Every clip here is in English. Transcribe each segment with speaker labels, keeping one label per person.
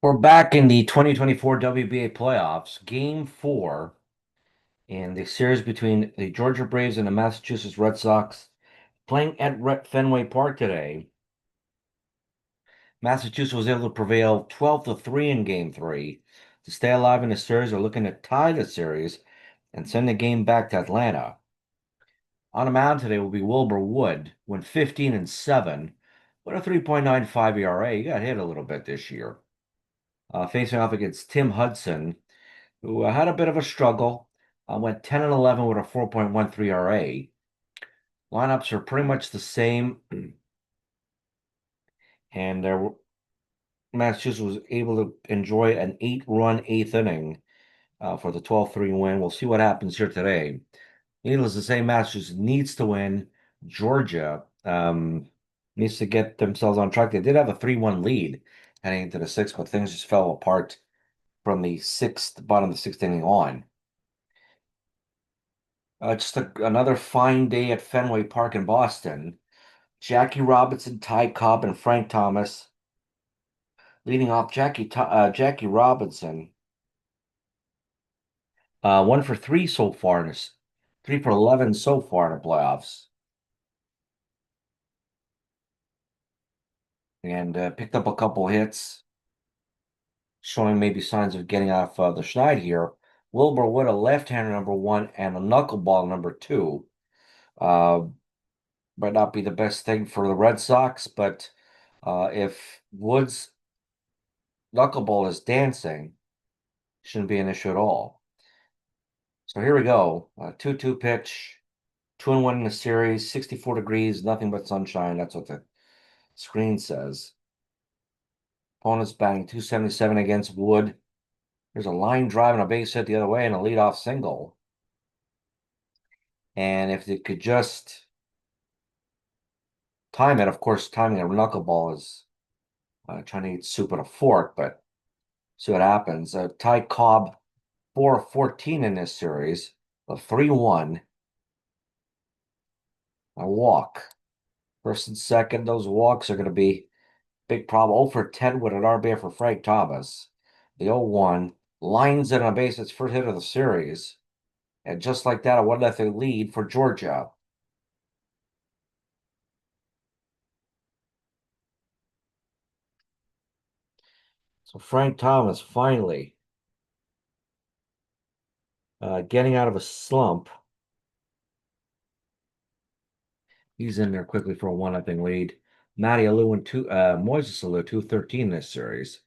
Speaker 1: We're back in the 2024 WBA playoffs, game four, in the series between the Georgia Braves and the Massachusetts Red Sox, playing at Fenway Park today. Massachusetts was able to prevail 12-3 in game three to stay alive in the series. They're looking to tie the series and send the game back to Atlanta. On the mound today will be Wilbur Wood, went 15-7 with a 3.95 ERA. He got hit a little bit this year. Facing off against Tim Hudson, who had a bit of a struggle. Went 10-11 with a 4.13 RA. Lineups are pretty much the same, and Massachusetts was able to enjoy an 8-run eighth inning for the 12-3 win. We'll see what happens here today. Needless to say, Massachusetts needs to win. Georgia needs to get themselves on track. They did have a 3-1 lead heading into the sixth, but things just fell apart from the bottom of the sixth inning on. Another fine day at Fenway Park in Boston. Jackie Robinson, Ty Cobb, and Frank Thomas. Leading off, Jackie Robinson, 1 for 3 so far, 3 for 11 so far in the playoffs, and picked up a couple hits, showing maybe signs of getting off the schneid here. Wilbur Wood, a left-hander #1 and a knuckleball #2. Might not be the best thing for the Red Sox, but if Wood's knuckleball is dancing, shouldn't be an issue at all. So here we go. 2-2 pitch, 2-1 in the series, 64 degrees, nothing but sunshine. That's what the screen says. Opponent's batting 277 against Wood. There's a line drive and a base hit the other way and a leadoff single. And if they could just time it, of course, timing a knuckleball is trying to eat soup with a fork, but see what happens. Ty Cobb, 4 of 14 in this series, a 3-1. A walk. First and second, those walks are going to be big problem. 0 for 10 with an RBI for Frank Thomas. The 0-1 lines in on a base. It's first hit of the series. And just like that, a 1-0 lead for Georgia. So Frank Thomas finally getting out of a slump. He's in there quickly for a 1-0 lead. Matty Alou and Moises Alou, 213 this series.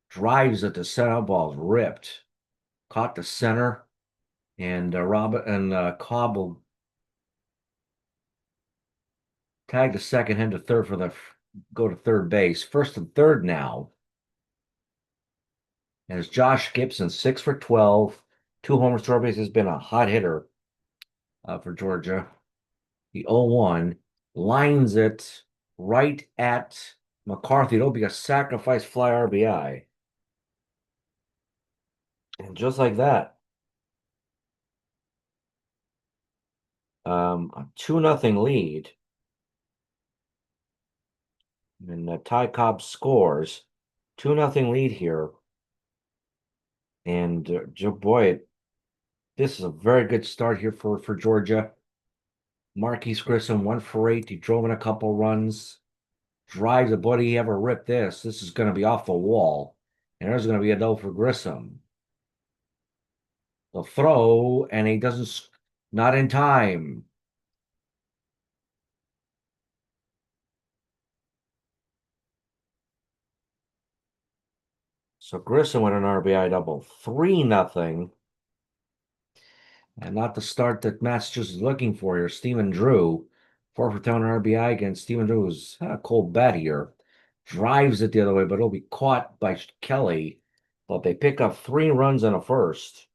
Speaker 1: Drives at the center, ball's ripped. Caught the center, and Cobb will tag the second, head to third go to third base. First and third now. And it's Josh Gibson, 6 for 12, 2 homers, 4 bases, has been a hot hitter for Georgia. The 0-1 lines it right at McCarthy. It'll be a sacrifice fly RBI. And just like that, a 2-0 lead. And Ty Cobb scores. 2-0 lead here. And boy, this is a very good start here for Georgia. Marquise Grissom, 1 for 8. He drove in a couple runs. Drives a buddy. He ever ripped this. This is going to be off the wall. And there's going to be a double for Grissom. The throw, and he doesn't, not in time. So Grissom with an RBI double. 3-0. And not the start that Massachusetts is looking for here. Stephen Drew, 4 for 10 RBI against Stephen Drew, who's had a cold bat here. Drives it the other way, but it'll be caught by Kelly. But they pick up 3 runs in a first.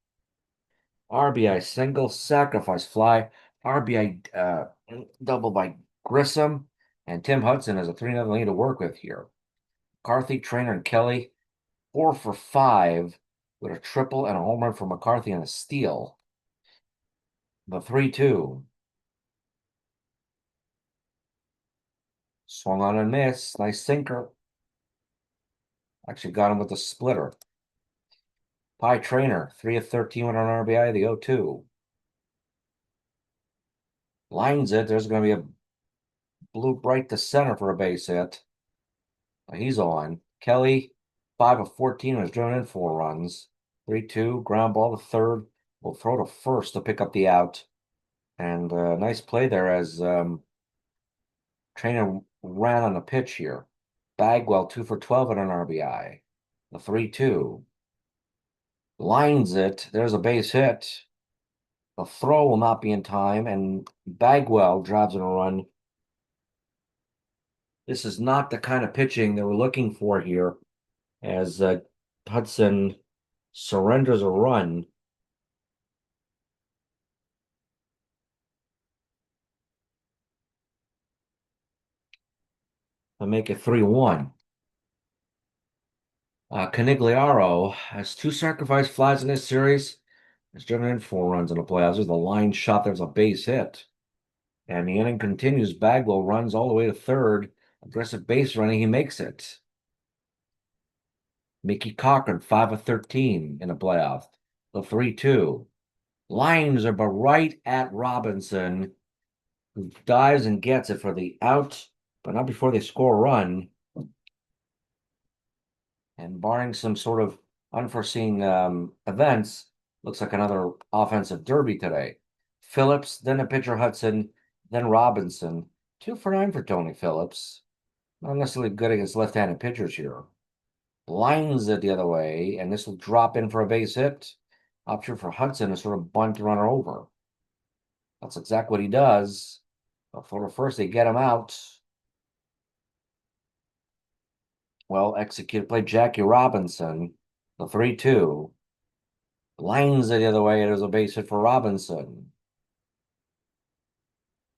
Speaker 1: RBI single, sacrifice fly, RBI double by Grissom, and Tim Hudson has a 3-0 lead to work with here. McCarthy, Trainer, and Kelly, 4 for 5 with a triple and a home run for McCarthy and a steal. The 3-2. Swung on and missed. Nice sinker. Actually got him with the splitter. Pie Trainer, 3 of 13 with an RBI, the 0-2. Lines it. There's going to be a blue right to center for a base hit. He's on. Kelly, 5 of 14, has driven in 4 runs. 3-2, ground ball to third. Will throw to first to pick up the out. And nice play there as Trainer ran on the pitch here. Bagwell, 2 for 12 at an RBI. The 3-2. Lines it. There's a base hit. The throw will not be in time, and Bagwell drives in a run. This is not the kind of pitching that we're looking for here, as Hudson surrenders a run. To make it 3-1. Canigliaro has 2 sacrifice flies in this series. Has driven in 4 runs in the playoffs. There's a line shot. There's a base hit. And the inning continues. Bagwell runs all the way to third. Aggressive base running. He makes it. Mickey Cochran, 5 of 13 in the playoffs. The 3-2. Lines are but right at Robinson, who dives and gets it for the out, but not before they score a run. And barring some sort of unforeseen events, looks like another offensive derby today. Phillips, then the pitcher Hudson, then Robinson. 2 for 9 for Tony Phillips. Not necessarily good against left-handed pitchers here. Lines it the other way, and this will drop in for a base hit. Option for Hudson to sort of bunt the runner over. That's exactly what he does. But for the first, they get him out. Well executed play. Jackie Robinson, the 3-2. Lines it the other way. There's a base hit for Robinson.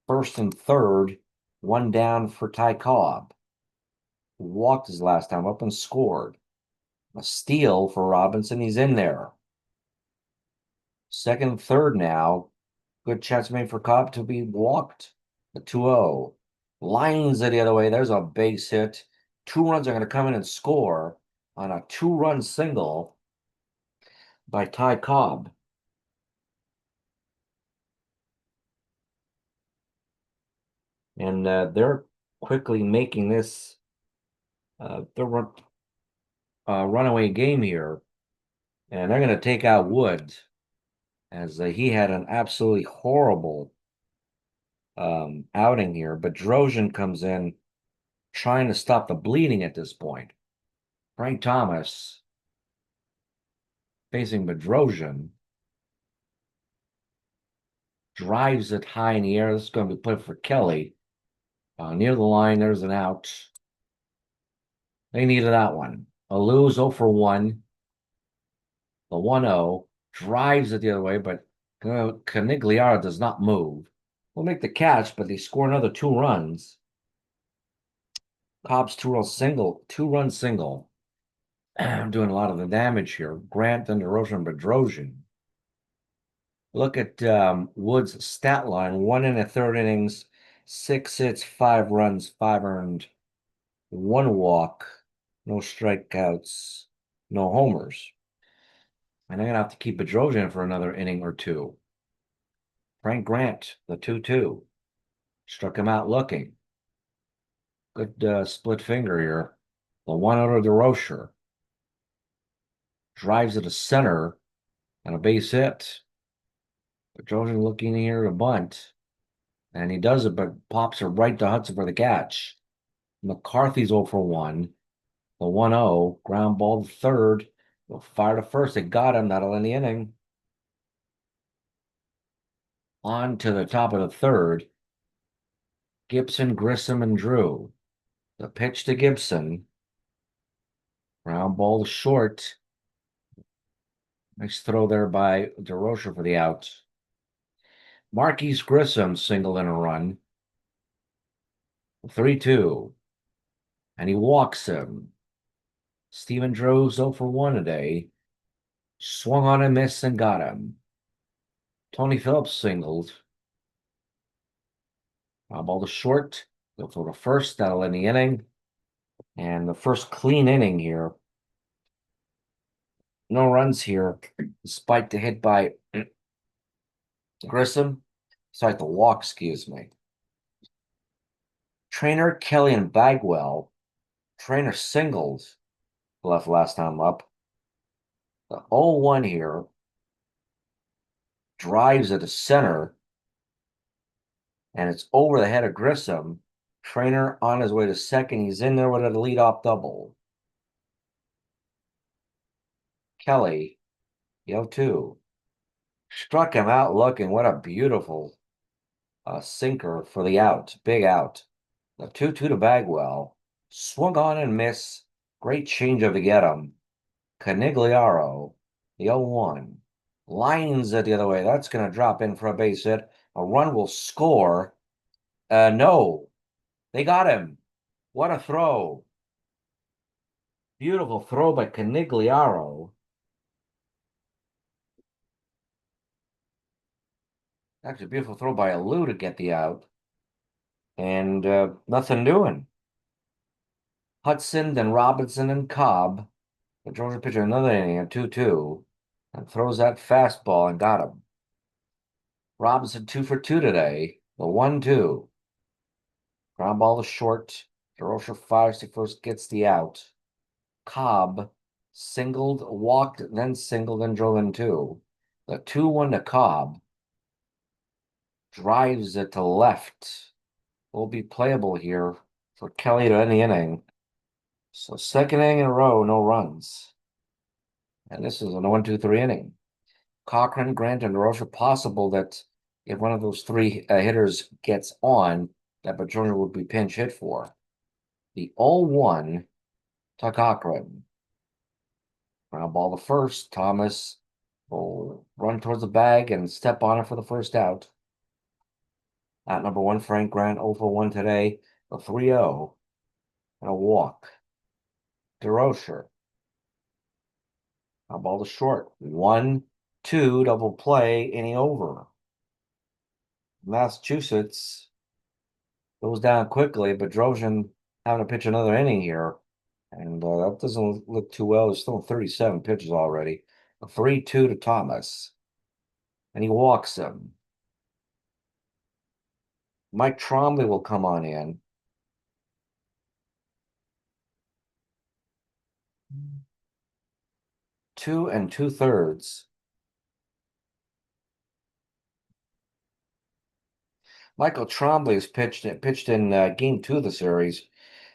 Speaker 1: First and third, 1 down for Ty Cobb, who walked his last time up and scored. A steal for Robinson. He's in there. Second and third now. Good chance made for Cobb to be walked. The 2-0. Lines it the other way. There's a base hit. 2 runs are going to come in and score on a 2-run single by Ty Cobb. And they're quickly making this the runaway game here. And they're going to take out Wood, as he had an absolutely horrible outing here. But Bedrosian comes in trying to stop the bleeding at this point. Frank Thomas facing Bedrosian. Drives it high in the air. This is going to be put for Kelly. Near the line, there's an out. They needed that one. A lose 0 for 1. The 1-0 drives it the other way, but Canigliaro does not move. Will make the catch, but they score another 2 runs. Cobb's 2-run single. I'm doing a lot of the damage here. Grant, then DeRosa, and Bedrosian. Look at Wood's stat line: 1 1/3 innings, 6 hits, 5 runs, 5 earned, 1 walk, no strikeouts, no homers. And I'm gonna have to keep Bedrosian for another inning or 2. Frank Grant, the 2-2, struck him out looking. Good split finger here. The 1-0 DeRocher drives it to center and a base hit. Bedrosian looking here to bunt, and he does it, but pops it right to Hudson for the catch. McCarthy's 0 for 1. The 1-0, ground ball to third. They'll fire to first. They got him. That'll end the inning. On to the top of the third. Gibson, Grissom, and Drew. The pitch to Gibson. Ground ball to short. Nice throw there by DeRocher for the out. Marquise Grissom singled in a run. 3-2. And he walks him. Stephen Drew's 0 for 1 today. Swung on a miss and got him. Tony Phillips singled. Ball to short. They'll throw to first. That'll end the inning. And the first clean inning here No runs here, despite the hit by Grissom. Despite the walk, excuse me. Trainer Kelly and Bagwell. Trainer singled left last time up. The 0-1 here drives at the center, and it's over the head of Grissom. Trainer on his way to second. He's in there with a leadoff double. Kelly, the 0-2. Struck him out looking. What a beautiful sinker for the out. Big out. The 2-2 to Bagwell. Swung on and miss. Great changeup to get him. Canigliaro, the 0-1. Lines it the other way. That's going to drop in for a base hit. A run will score. No, they got him. What a throw. Beautiful throw by Canigliaro. Actually, beautiful throw by Alou to get the out. And nothing doing. Hudson, then Robinson and Cobb. The Georgia pitcher another inning at 2-2 and throws that fastball and got him. Robinson 2 for 2 today. The 1-2. Ground ball to short. DeRocher fires to first, gets the out. Cobb singled, walked, then singled, and drove in two. The 2-1 to Cobb. Drives it to left. Will be playable here for Kelly to end the inning. So second inning in a row, no runs. And this is a 1-2-3 inning. Cochran, Grant, and DeRocher. Possible that if one of those three hitters gets on, that Pedroia would be pinch hit for. The 0-1 to Cochran. Ground ball to first. Thomas will run towards the bag and step on it for the first out. At number 1, Frank Grant 0 for 1 today. A 3-0 and a walk. DeRocher. Ground ball to short. 1-2 double play, inning over. Massachusetts goes down quickly, but Drojan having to pitch another inning here. And that doesn't look too well. There's still 37 pitches already. A 3-2 to Thomas. And he walks him. Mike Trombley will come on in. Two and 2/3. Michael Trombley has pitched in game 2 of the series.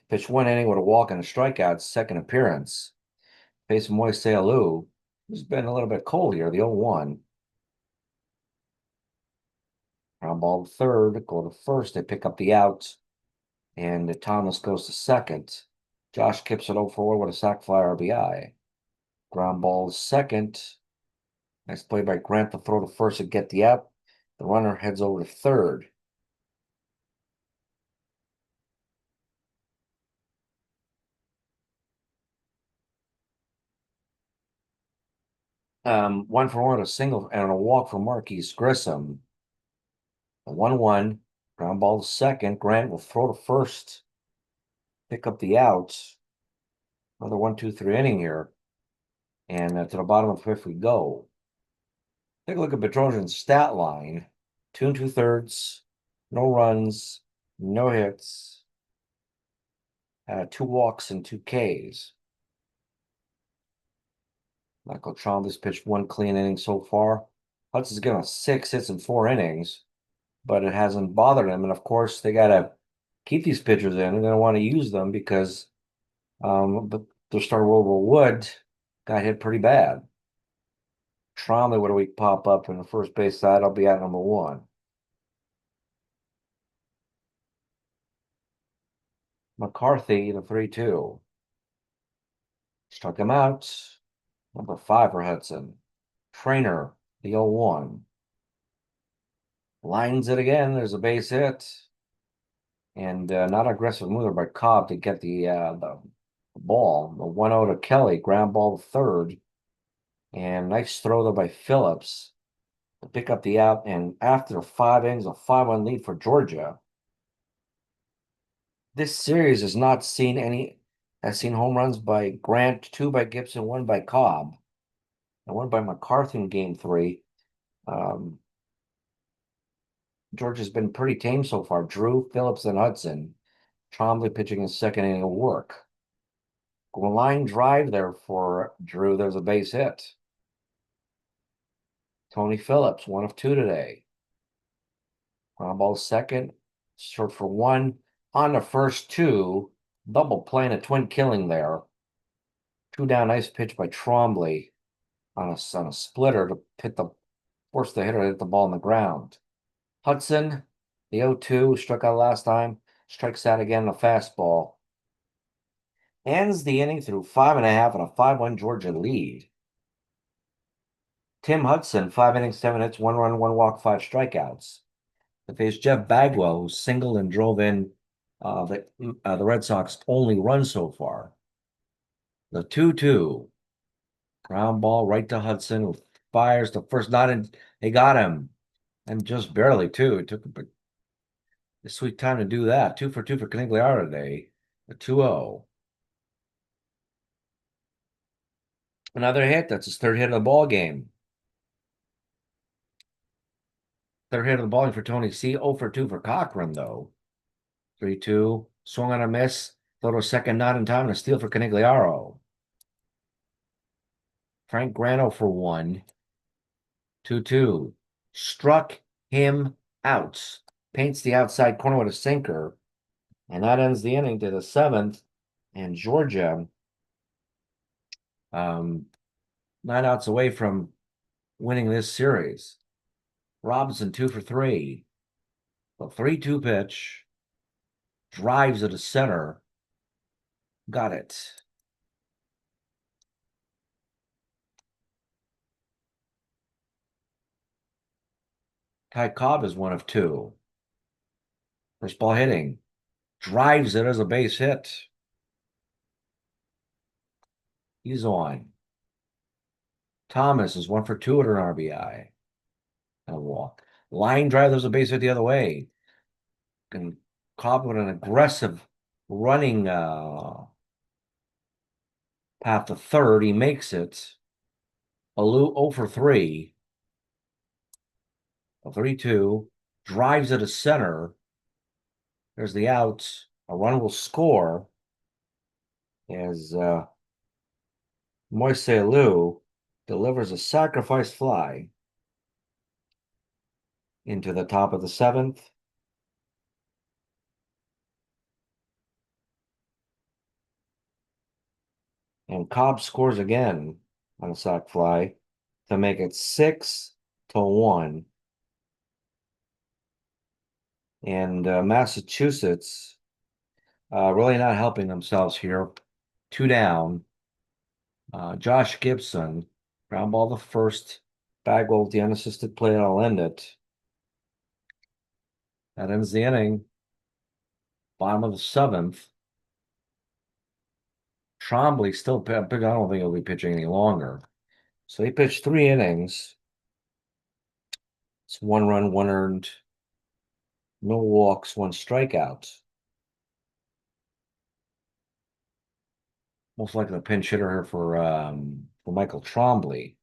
Speaker 1: Pitched 1 inning with a walk and a strikeout, second appearance. Facing Moise Alou, who's been a little bit cold here, the 0-1. Ground ball to third, go to first. They pick up the out, and Thomas goes to second. Josh Kips at 0-4 with a sac fly RBI. Ground ball to second. Nice play by Grant to throw to first and get the out. The runner heads over to third. One for one, a single and a walk for Marquise Grissom. A 1-1, ground ball to second. Grant will throw to first, pick up the out. Another 1-2-3 inning here. And to the bottom of the fifth we go. Take a look at Petrosian's stat line. 2 and 2/3, no runs, no hits, 2 walks and 2 Ks. Michael Trombley's pitched 1 clean inning so far. Hudson's given us 6 hits in 4 innings, but it hasn't bothered him. And of course, they got to keep these pitchers in. They're going to want to use them because but their starter Wilbur Wood got hit pretty bad. Trombley, what do we pop up in the first base side? I'll be at number 1. McCarthy, the 3-2. Struck him out. Number 5 for Hudson. Trainer, the 0-1. Lines it again. There's a base hit. And not aggressive mover by Cobb to get the ball. The 1-0 to Kelly. Ground ball to third. And nice throw there by Phillips to pick up the out. And after 5 innings, a 5-1 lead for Georgia. This series has not seen home runs by Grant, 2 by Gibson, 1 by Cobb. I won by McCarthy in game 3. Um, Georgia's been pretty tame so far. Drew, Phillips, and Hudson. Trombley pitching his second inning of work. Line drive there for Drew. There's a base hit. Tony Phillips, 1 of 2 today. Ground ball second, short for 1. On the first 2, double play and a twin killing there. 2 down, nice pitch by Trombley on a splitter to force the hitter to hit the ball on the ground. Hudson, the 0-2, struck out last time, strikes out again on a fastball. Ends the inning through 5.5 and a 5-1 Georgia lead. Tim Hudson, 5 innings, 7 hits, 1 run, 1 walk, 5 strikeouts. They faced Jeff Bagwell, who singled and drove in the Red Sox only run so far. The 2-2. Ground ball right to Hudson, who fires the first, not in. They got him. And just barely, too. It took a sweet time to do that. 2 for 2 for Knuckleballer today. A 2-0. Another hit. That's his third hit of the ball game. Third hit of the ball game for Tony C. 0 for 2 for Cochran, though. 3-2. Swung on a miss. Throw to a second, not in time, and a steal for Canigliaro. Frank Grano for 1. 2-2. Struck him out. Paints the outside corner with a sinker. And that ends the inning to the 7th. And Georgia, 9 outs away from winning this series. Robinson, 2 for 3. A 3-2 pitch. Drives it to center. Got it. Ty Cobb is 1 of 2. First ball hitting. Drives it as a base hit. He's on. Thomas is 1 for 2 at an RBI. And a walk. Line drive, there's a base hit the other way. And Cobb with an aggressive running path to third. He makes it. Alou 0 for 3. A 3-2. Drives it to center. There's the out. A run will score as Moise Alou delivers a sacrifice fly into the top of the 7th. And Cobb scores again on a sac fly to make it 6-1. And Massachusetts really not helping themselves here. 2 down. Josh Gibson, ground ball the first. Bagwell with the unassisted play, and I'll end it. That ends the inning. Bottom of the 7th. Trombley still, I don't think he'll be pitching any longer. So he pitched 3 innings. It's 1 run, 1 earned, no walks, 1 strikeout. Most likely a pinch hitter here for Michael Trombley.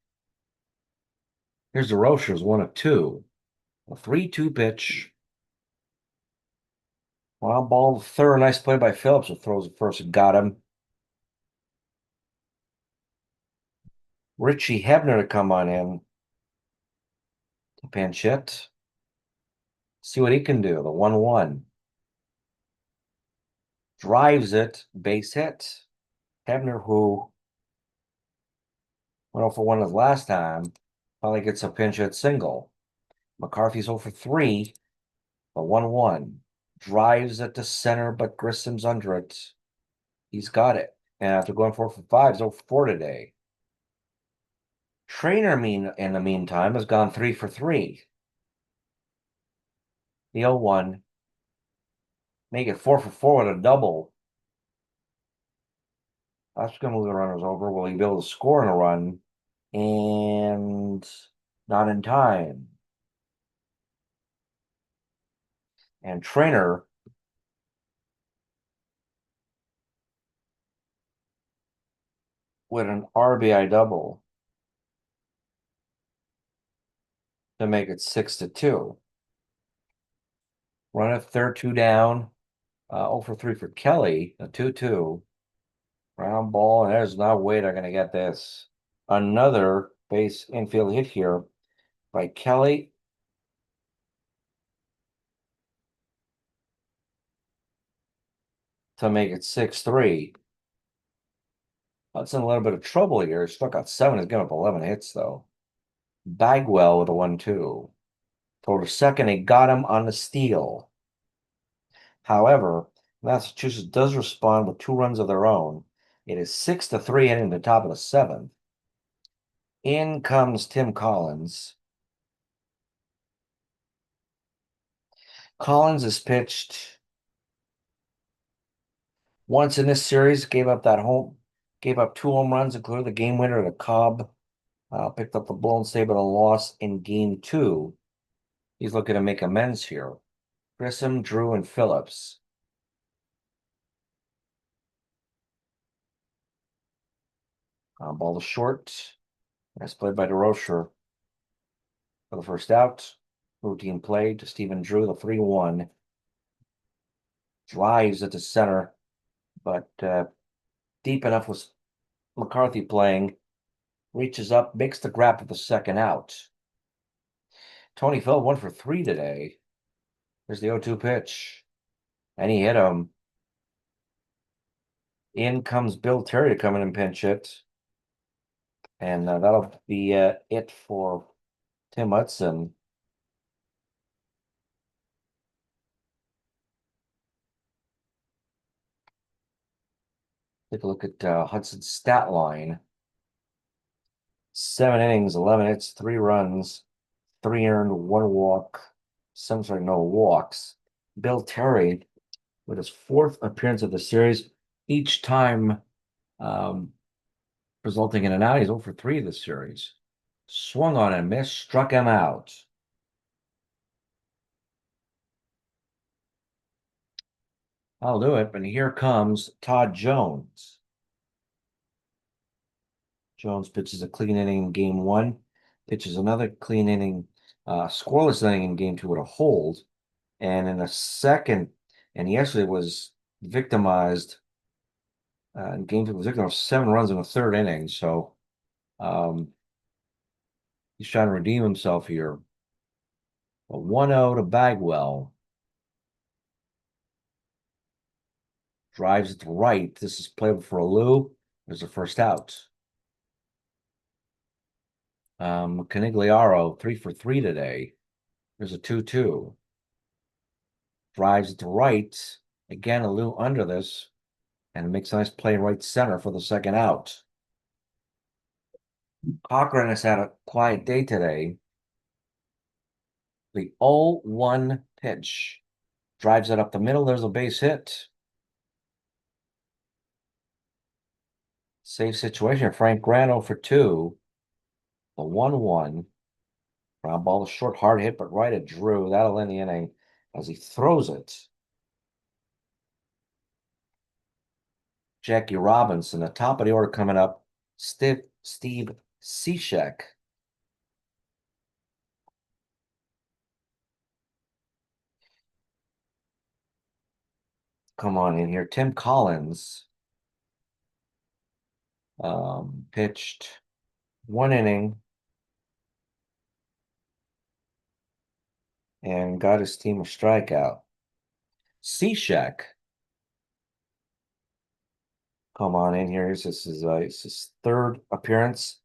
Speaker 1: Here's the Rochers, 1 of 2. A 3-2 pitch. Wild ball third. Nice play by Phillips, who throws it first and got him. Richie Hebner to come on in to pinch hit. See what he can do. The 1-1. Drives it. Base hit. Hebner, who went 0 for 1 his last time, finally gets a pinch hit single. McCarthy's 0 for 3. The 1-1. Drives it to center, but Grissom's under it. He's got it. And after going 4 for 5, he's 0 for 4 today. Trainer, in the meantime, has gone 3 for 3. The 0-1. Make it 4 for 4 with a double. That's going to move the runners over. Will he be able to score in a run? And not in time. And Trainer with an RBI double. to make it 6-2. Run at third, two down. 0 for 3 for Kelly, a 2-2. Ground ball, and there's no way they're going to get this. Another base infield hit here by Kelly. To make it 6-3. Hudson in a little bit of trouble here. He struck out 7. He's given up 11 hits, though. Bagwell with a 1-2. For the second, he got him on the steal. However, Massachusetts does respond with 2 runs of their own. It is 6-3 heading to the top of the 7th. In comes Tim Collins. Collins has pitched once in this series, gave up 2 home runs, including the game winner to Cobb. Picked up the blown save, but a loss in game 2. He's looking to make amends here. Grissom, Drew, and Phillips. Ball to short. Nice play by DeRocher for the first out. Routine play to Stephen Drew, the 3-1. Drives at the center, but deep enough was McCarthy playing. Reaches up, makes the grab for the second out. Tony Phil 1 for 3 today. There's the 0-2 pitch. And he hit him. In comes Bill Terry to come in and pinch it. And that'll be it for Tim Hudson. Take a look at Hudson's stat line. 7 innings, 11 hits, 3 runs, 3 earned, 1 walk. No walks. Bill Terry with his 4th appearance of the series, each time resulting in an out. He's 0 for 3 this series. Swung on and missed, struck him out. I'll do it, but here comes Todd Jones. Jones pitches a clean inning in game 1, pitches another clean inning, scoreless inning in game 2 with a hold. And in the second, and he actually was victimized in game 2, was victim of 7 runs in the 3rd inning. So he's trying to redeem himself here. A 1-0 to Bagwell. Drives it to right. This is playable for a Lou. There's the first out. Canigliaro, 3 for 3 today. There's a 2-2. Drives it to right. Again, a Lou under this. And makes a nice play right center for the second out. Cochran has had a quiet day today. The 0-1 pitch. Drives it up the middle. There's a base hit. Safe situation. Frank Grant 0 for 2. The 1-1. Ground ball is short, hard hit, but right at Drew. That'll end the inning as he throws it. Jackie Robinson, the top of the order coming up. Steve Cishek. Come on in here. Tim Collins pitched 1 inning and got his team a strikeout. Cishek, come on in here. This is his 3rd appearance.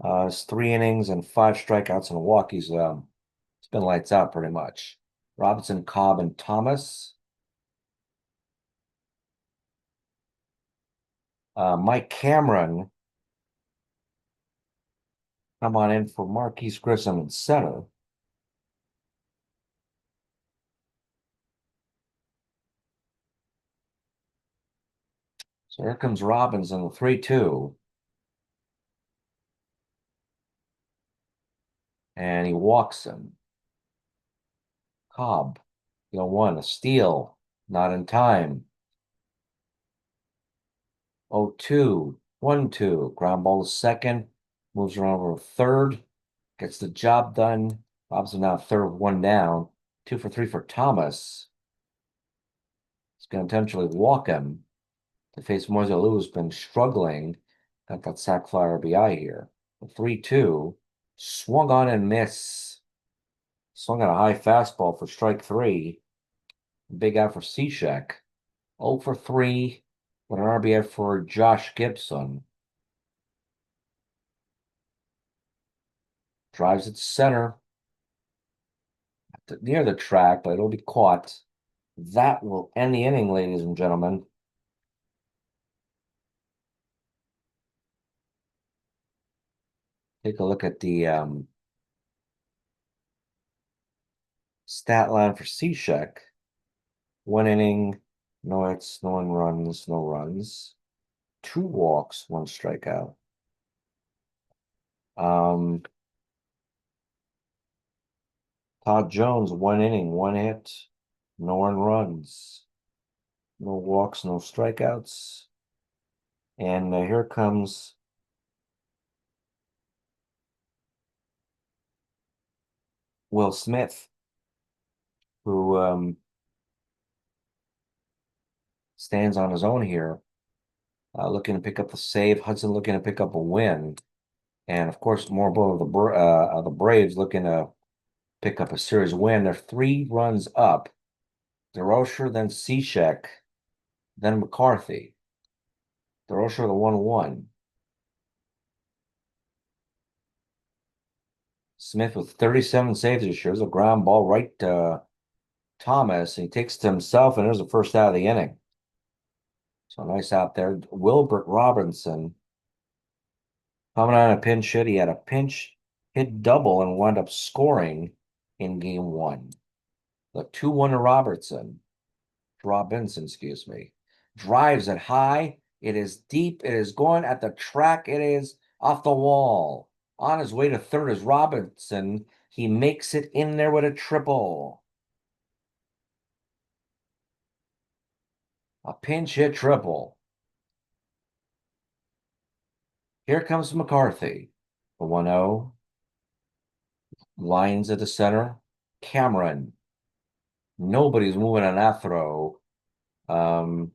Speaker 1: It's 3 innings and 5 strikeouts and a walk. It's been lights out pretty much. Robinson, Cobb, and Thomas. Mike Cameron, come on in for Marquise Grissom in center. So here comes Robinson, the 3-2. And he walks him. Cobb, 1, a steal, not in time. 0-2, 1-2, ground ball to second, moves around over to third, gets the job done Robinson now third, one down. 2 for 3 for Thomas. He's going to intentionally walk him to face Moiselou, who's been struggling. Got that sack fly RBI here. 3-2. Swung on and miss. Swung on a high fastball for strike three. Big out for Cishek. 0 for 3 with an RBI for Josh Gibson. Drives it to center. Near the track, but it'll be caught. That will end the inning, ladies and gentlemen. Take a look at the stat line for Cishek. 1 inning, no hits, no one runs, no runs. 2 walks, 1 strikeout. Todd Jones, 1 inning, 1 hit, no one runs, no walks, no strikeouts. And here comes Will Smith, who stands on his own here, looking to pick up the save. Hudson looking to pick up a win. And of course, more about the Braves looking to pick up a series win. They're 3 runs up. DeRocher, then Cishek, then McCarthy. DeRocher, the 1-1. Smith with 37 saves this year. There's a ground ball right to Thomas. And he takes it to himself, and there's the first out of the inning. So nice out there. Wilbert Robinson coming on a pinch hit. He had a pinch hit double and wound up scoring in game 1. The 2-1 to Robinson, excuse me. Drives it high. It is deep. It is going at the track. It is off the wall. On his way to third is Robinson. He makes it in there with a triple. A pinch hit triple. Here comes McCarthy. The 1-0. Lines at the center. Cameron. Nobody's moving on that throw. And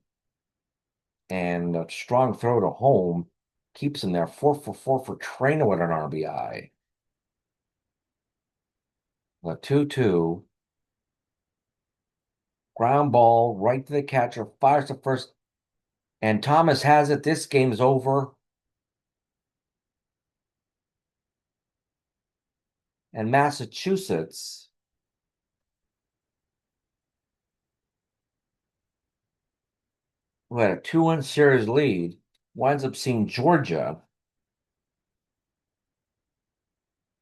Speaker 1: a strong throw to home keeps him there. 4 for 4 for Trainer with an RBI. The 2-2. Ground ball right to the catcher. Fires to first. And Thomas has it. This game's over. And Massachusetts who had a 2-1 series lead, winds up seeing Georgia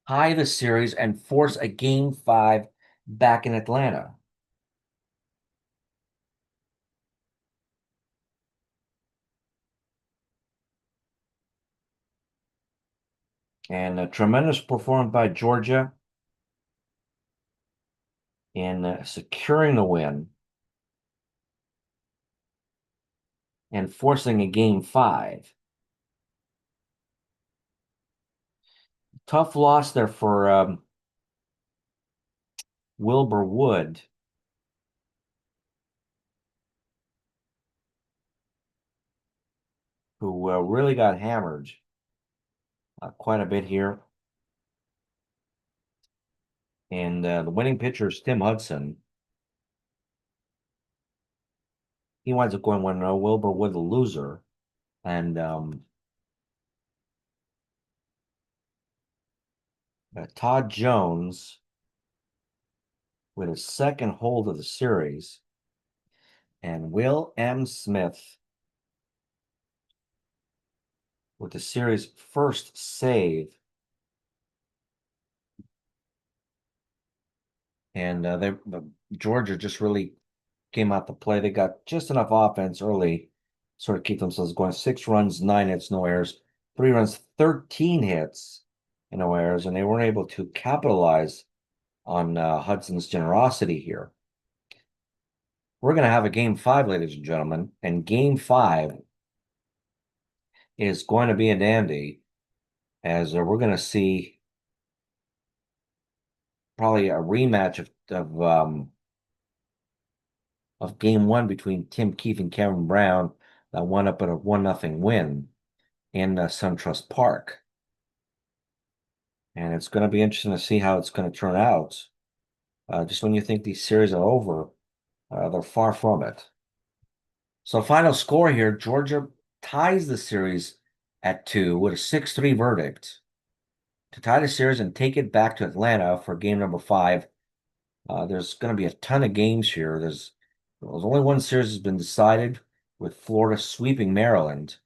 Speaker 1: tie the series and force a game 5 back in Atlanta. And a tremendous performance by Georgia in securing the win and forcing a game 5. Tough loss there for Wilbur Wood. Who really got hammered quite a bit here. And the winning pitcher is Tim Hudson. He winds up going 1-0. Wilbur Wood, the loser. And Todd Jones with his second hold of the series. And Will M. Smith with the series' first save. And Georgia just really came out to play. They got just enough offense early, sort of keep themselves going. 6 runs, 9 hits, no errors. 3 runs, 13 hits, and no errors. And they weren't able to capitalize on Hudson's generosity here. We're going to have a game 5, ladies and gentlemen. And game 5 is going to be a dandy, as we're going to see probably a rematch of game one between Tim Keefe and Kevin Brown that won up at a 1-0 win in SunTrust Park. And it's going to be interesting to see how it's going to turn out. Just when you think these series are over, they're far from it. So final score here, Georgia ties the series at 2 with a 6-3 verdict to tie the series and take it back to Atlanta for game number 5. There's going to be a ton of games here. There's only one series has been decided with Florida sweeping Maryland.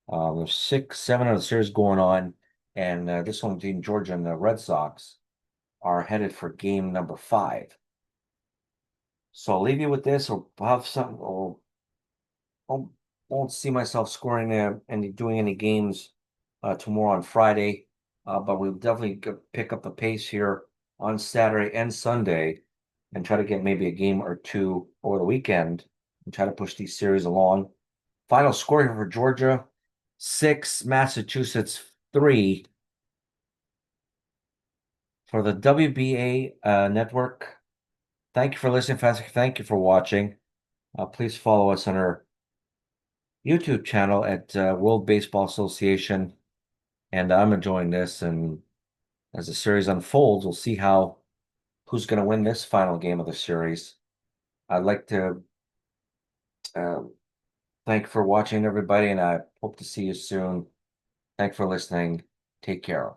Speaker 1: There's 6, 7 of the series going on, and this one between Georgia and the Red Sox are headed for game number 5. So I'll leave you with this. Or have some. I won't see myself scoring and doing any games tomorrow on Friday, but we'll definitely pick up the pace here on Saturday and Sunday and try to get maybe a game or two over the weekend and try to push these series along. Final score here for Georgia, 6, Massachusetts 3. For the WBA network, thank you for listening. Thank you for watching. Please follow us on our YouTube channel at World Baseball Association. And I'm enjoying this. And as the series unfolds, we'll see who's going to win this final game of the series. I'd like to uh, thank for watching, everybody, and I hope to see you soon. Thanks for listening. Take care.